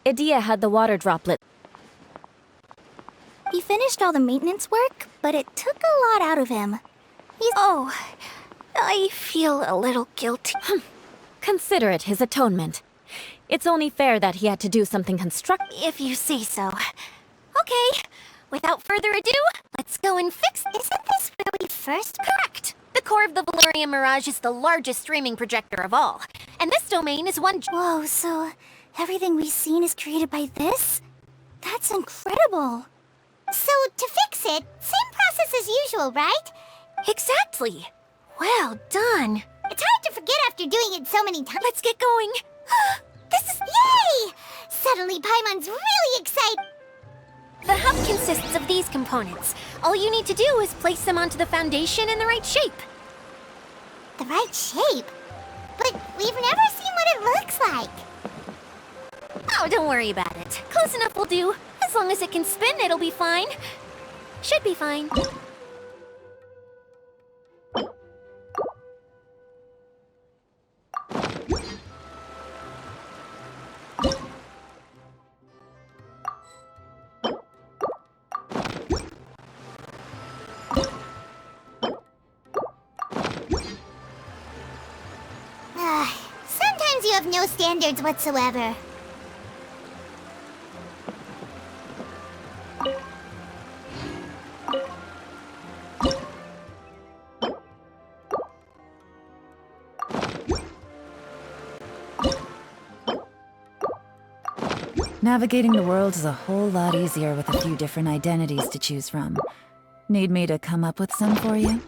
Idea had the water droplet. He finished all the maintenance work, but it took a lot out of him. Oh, I feel a little guilty. Consider it his atonement. It's only fair that he had to do something constructive. If you say so. Okay, without further ado, let's go and fix. Isn't this where we first? Correct! The core of the Valerian Mirage is the largest streaming projector of all. And this domain is one. Whoa, so everything we've seen is created by this? That's incredible. So, to fix it, same process as usual, right? Exactly! Well done! It's hard to forget after doing it so many times. Let's get going! This is... Yay! Suddenly Paimon's really excited. The hub consists of these components. All you need to do is place them onto the foundation in the right shape. The right shape? But we've never seen what it looks like. Oh, don't worry about it. Close enough will do. As long as it can spin, it'll be fine. Should be fine. Sometimes you have no standards whatsoever. Navigating the world is a whole lot easier with a few different identities to choose from. Need me to come up with some for you?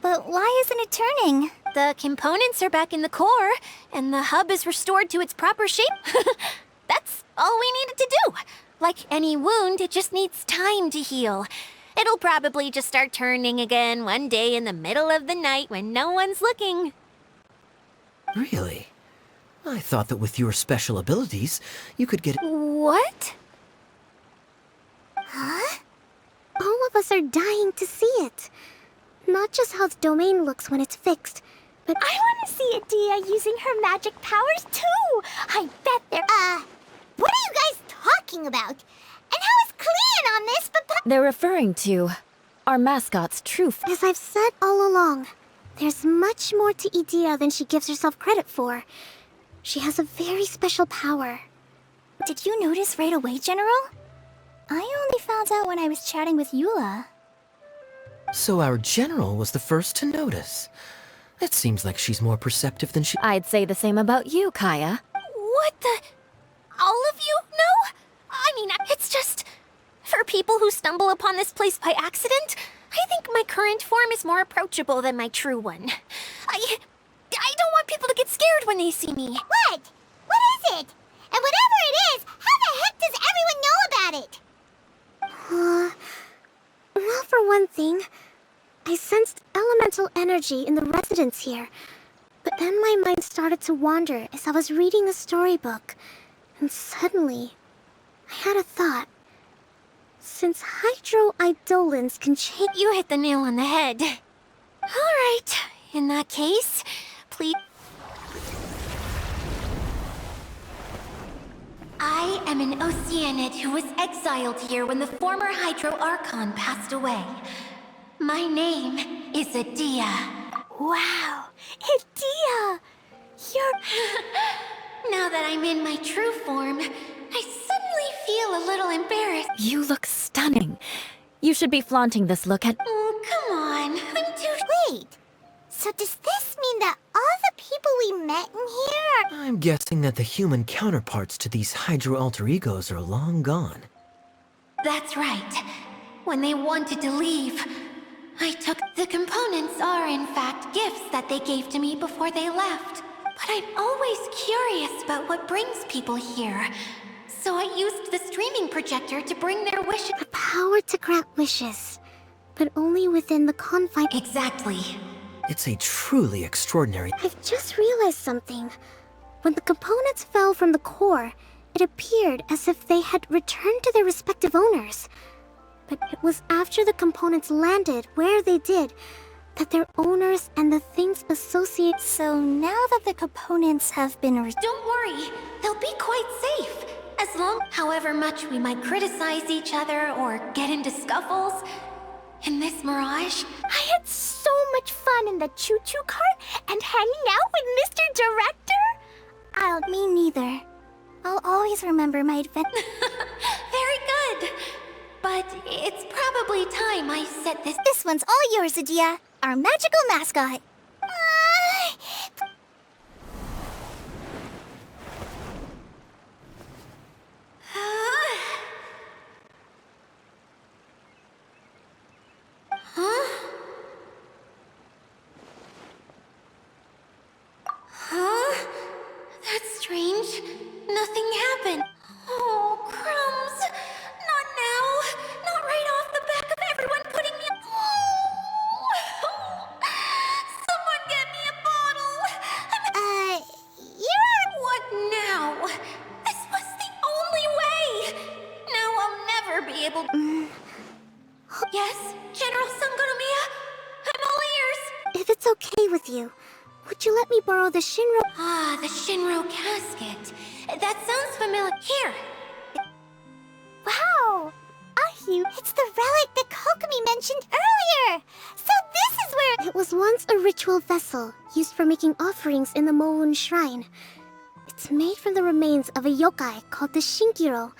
But why isn't it turning? The components are back in the core, and the hub is restored to its proper shape. That's all we needed to do. Like any wound, it just needs time to heal. It'll probably just start turning again one day in the middle of the night when no one's looking. Really? I thought that with your special abilities, you could get... What? Huh? All of us are dying to see it. Not just how the domain looks when it's fixed, but I want to see Idea using her magic powers too! I bet they're... what are you guys talking about? And how is Clean on this, but... They're referring to our mascot's true As I've said all along, there's much more to Idea than she gives herself credit for. She has a very special power. Did you notice right away, General? I only found out when I was chatting with Eula. So our general was the first to notice. It seems like she's more perceptive than she... I'd say the same about you, Kaya. What the... All of you know? I mean, it's just... For people who stumble upon this place by accident, I think my current form is more approachable than my true one. I don't want people to get scared when they see me. What? What is it? And whatever it is, how the heck does everyone know about it? Well, for one thing, I sensed elemental energy in the residents here. But then my mind started to wander as I was reading a storybook. And suddenly, I had a thought. Since hydroidolins can change... You hit the nail on the head. All right, in that case, please... I am an Oceanid who was exiled here when the former Hydro Archon passed away. My name is Idea. Wow! Idea! You're... Now that I'm in my true form, I suddenly feel a little embarrassed. You look stunning. You should be flaunting this look at... Oh, come on. I'm too... Wait! So does this mean that all the people we met in here are... I'm guessing that the human counterparts to these Hydro alter egos are long gone. That's right. When they wanted to leave, I took... The components are, in fact, gifts that they gave to me before they left. But I'm always curious about what brings people here. So I used the streaming projector to bring their wishes. The power to grant wishes, but only within the confines. Exactly. It's a truly extraordinary... I've just realized something. When the components fell from the core, it appeared as if they had returned to their respective owners. But it was after the components landed where they did that their owners and the things associated. So now that the components have been Don't worry, they'll be quite safe. As long, however much we might criticize each other or get into scuffles, in this mirage, I had so much fun in the choo-choo cart and hanging out with Mr. Director. Me neither. I'll always remember my adventure. Very good. But it's probably time I set this. This one's all yours, Adia, our magical mascot. Huh? Huh? That's strange. Nothing happened. Oh, crumbs. Not now. Not right off the back of everyone putting me... Someone get me a bottle. You're... What now? This was the only way. Now I'll never be able... Yes, General Sangonomiya? I'm all ears. If it's okay with you, would you let me borrow the Shinro... Ah, the Shinro casket. That sounds familiar. Here. Wow! Ahu, it's the relic that Kokomi mentioned earlier! So this is where... It was once a ritual vessel used for making offerings in the Moun Shrine. It's made from the remains of a yokai called the Shinkiro.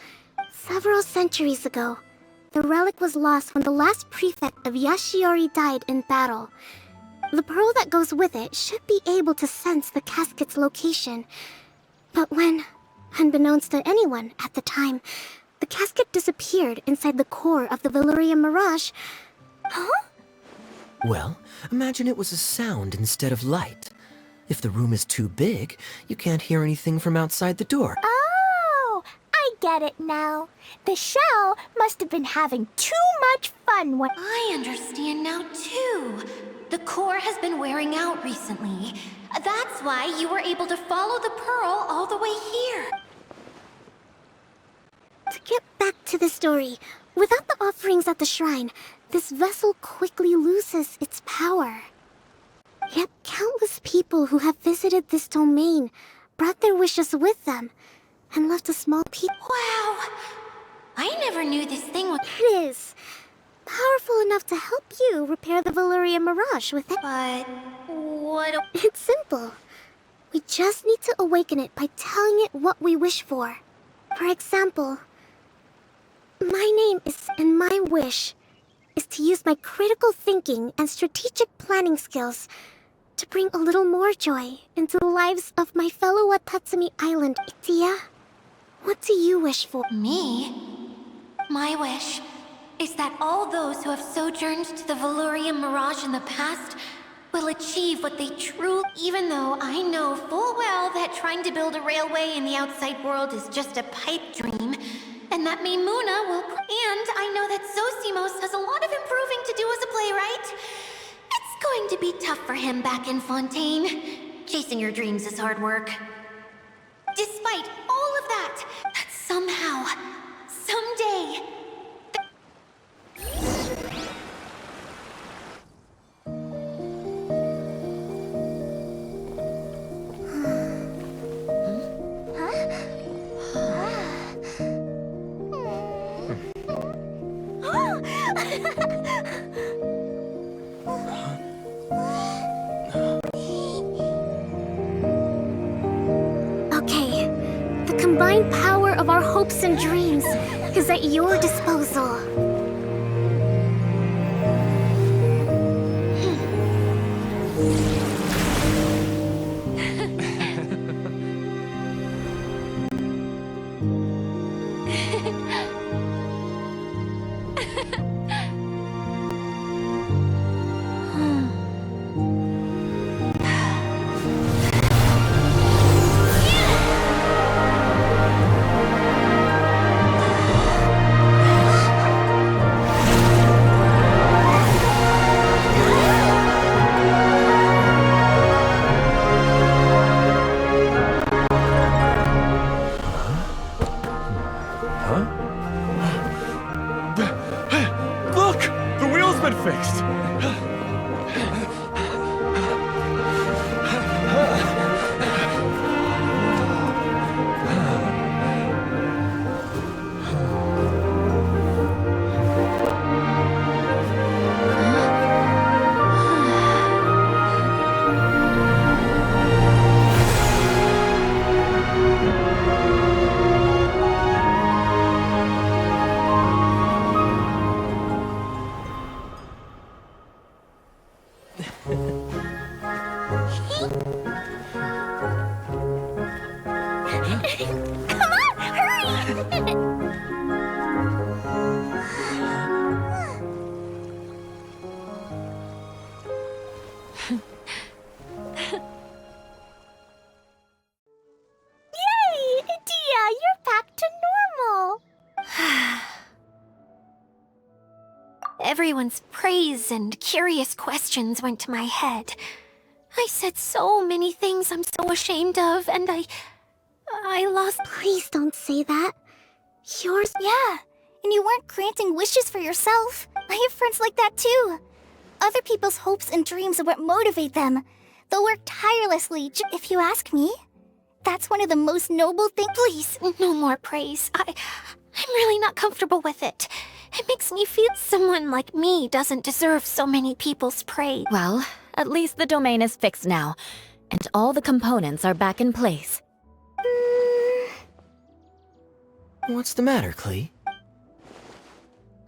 Several centuries ago, the relic was lost when the last prefect of Yashiori died in battle. The pearl that goes with it should be able to sense the casket's location. But when, unbeknownst to anyone at the time, the casket disappeared inside the core of the Valyria Mirage... Huh? Well, imagine it was a sound instead of light. If the room is too big, you can't hear anything from outside the door. Oh, I get it now. The shell must have been having too much fun when... I understand now, too. The core has been wearing out recently. That's why you were able to follow the pearl all the way here. To get back to the story, without the offerings at the shrine, this vessel quickly loses its power. Yet countless people who have visited this domain brought their wishes with them and left a small piece. Wow! I never knew this thing was... It is powerful enough to help you repair the Valyria Mirage with it. But... what... It's simple. We just need to awaken it by telling it what we wish for. For example, my name is, and my wish is to use my critical thinking and strategic planning skills to bring a little more joy into the lives of my fellow Watatsumi Island. Itia, what do you wish for? Me? My wish is that all those who have sojourned to the Valyria Mirage in the past will achieve what they truly... Even though I know full well that trying to build a railway in the outside world is just a pipe dream, and that Maimuna will... And I know that Zosimos has a lot of improving to do as a playwright. It's going to be tough for him back in Fontaine. Chasing your dreams is hard work. Despite all of that, somehow, someday... Okay, the combined power of our hopes and dreams is at your disposal. Yay! Idia, you're back to normal! Everyone's praise and curious questions went to my head. I said so many things I'm so ashamed of, and I lost... Please don't say that. Yours... Yeah, and you weren't granting wishes for yourself. I have friends like that too. Other people's hopes and dreams are what motivate them. They'll work tirelessly, if you ask me. That's one of the most noble things. Please, no more praise. I'm really not comfortable with it. It makes me feel someone like me doesn't deserve so many people's praise. Well, at least the domain is fixed now, and all the components are back in place. What's the matter, Klee?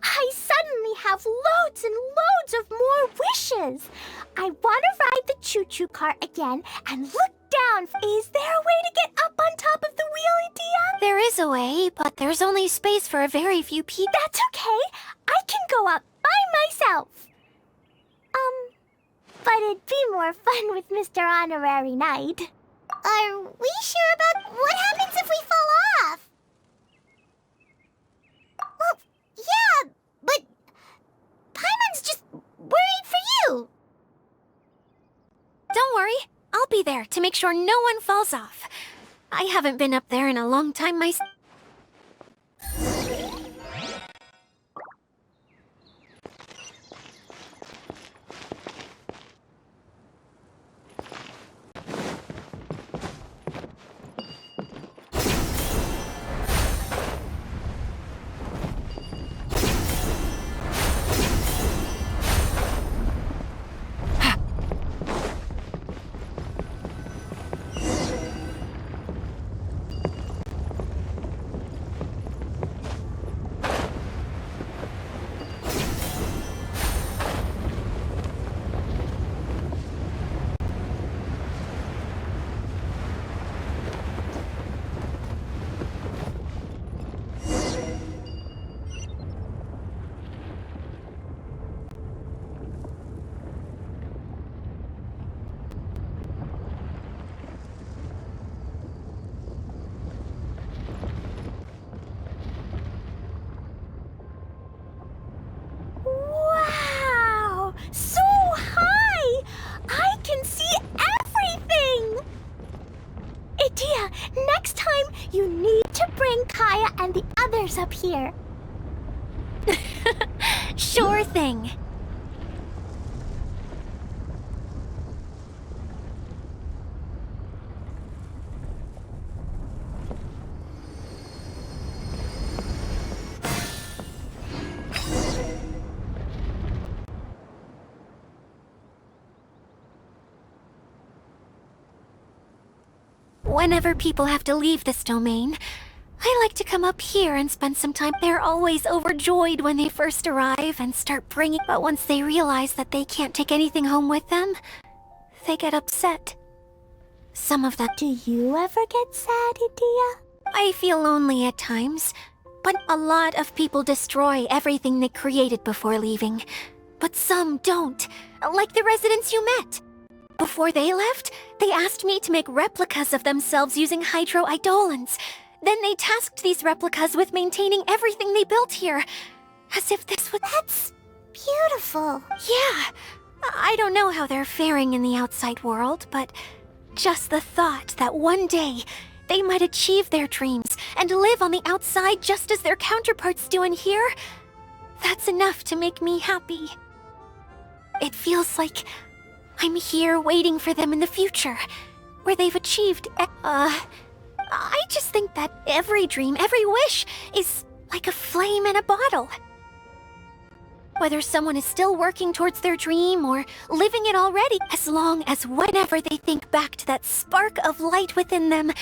I suddenly have loads and loads of more wishes. I want to ride the choo-choo cart again and look down. Is there a way to get up on top of the wheel, Idia? There is a way, but there's only space for a very few people. That's okay. I can go up by myself. But it'd be more fun with Mr. Honorary Knight. Are we sure about what happens if we fall off? Well, yeah, but Paimon's just worried for you. Don't worry, I'll be there to make sure no one falls off. I haven't been up there in a long time myself. Wow! So high! I can see everything! Idia, next time you need to bring Kaya and the others up here. Sure thing. Whenever people have to leave this domain, I like to come up here and spend some time. They're always overjoyed when they first arrive and start bringing, but once they realize that they can't take anything home with them, they get upset. Some of them... Do you ever get sad, Idia? I feel lonely at times, but a lot of people destroy everything they created before leaving. But some don't, like the residents you met. Before they left, they asked me to make replicas of themselves using hydro-eidolons. Then they tasked these replicas with maintaining everything they built here. As if this would... That's beautiful. Yeah. I don't know how they're faring in the outside world, but just the thought that one day they might achieve their dreams and live on the outside just as their counterparts do in here, that's enough to make me happy. It feels like I'm here waiting for them in the future, where they've achieved. I just think that every dream, every wish is like a flame in a bottle. Whether someone is still working towards their dream or living it already, as long as whenever they think back to that spark of light within them,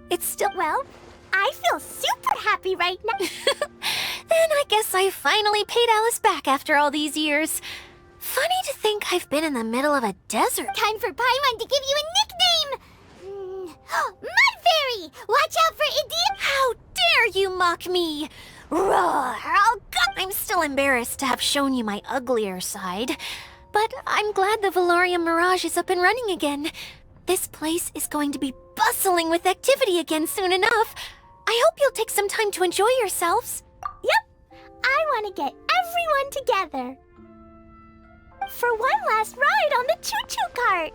it's still. Well, I feel super happy right now. Then I guess I finally paid Alice back after all these years. Funny to think I've been in the middle of a desert. Time for Paimon to give you a nickname! Mudfairy! Watch out for idiot! How dare you mock me! Roar! I'm still embarrassed to have shown you my uglier side. But I'm glad the Valorium Mirage is up and running again. This place is going to be bustling with activity again soon enough. I hope you'll take some time to enjoy yourselves. Yep! I want to get everyone together. For one last ride on the choo-choo cart!